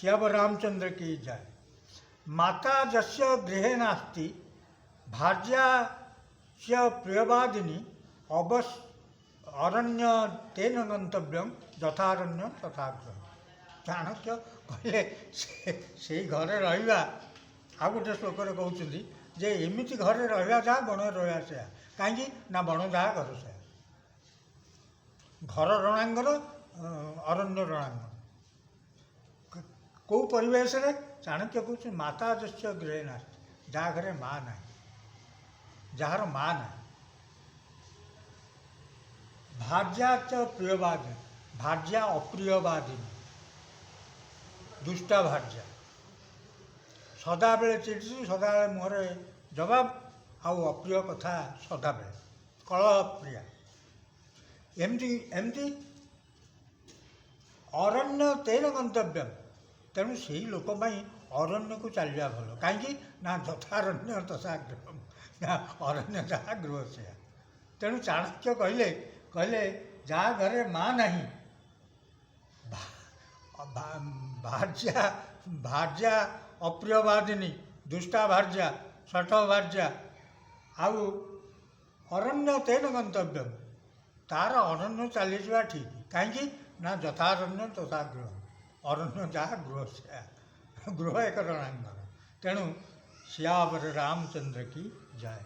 श्याम रामचंद्र की जय। माता जस्य गृहे नास्ति भार्यास्य प्रियवादिनी अवश अरण्य तेन गंतव्यम यथारण्य तथा गृह। चाणक्य कहले से घरे रहिबा आ गोटे श्लोक कहते जे एमिति घरे रहिबा जहाँ बण रहा से कहीं ना बण जहाँ घर से घर रणांगन अरण्य रणांगन कौ परिवेश रे चाणक्य कहते माता जस्य गृहे नास्ति जहाँ घरे माँ ना जार माँ ना भार्या च प्रियवादी भार्या अप्रियवादिनी दुष्टा भार्या सदा बेले चिड़ी सदा बेले मुहरे जवाब आउ अप्रिय कथा सदा बेले कलह प्रिया एमती एमती अरण्य तेन गंतव्य तेणु से लोक अरण्य को चलिया भल कहीं ना यथारण्य तथा गृह ना अरण्य जहाँ गृह से तेणु चाणक्य कहले कहले जहाँ घरे माँ नहीं भार्या भार्या अप्रियवादिनी दुष्टा भार्या शठ भार्या आउ अरण्य तेन गंतव्य तार अरण्य चली जा ठीक कहीं ना यथारण्य तथा गृह अरण्य जहाँ गृह से गृह एक रणांगन तेणु श्यावर रामचंद्र की जय।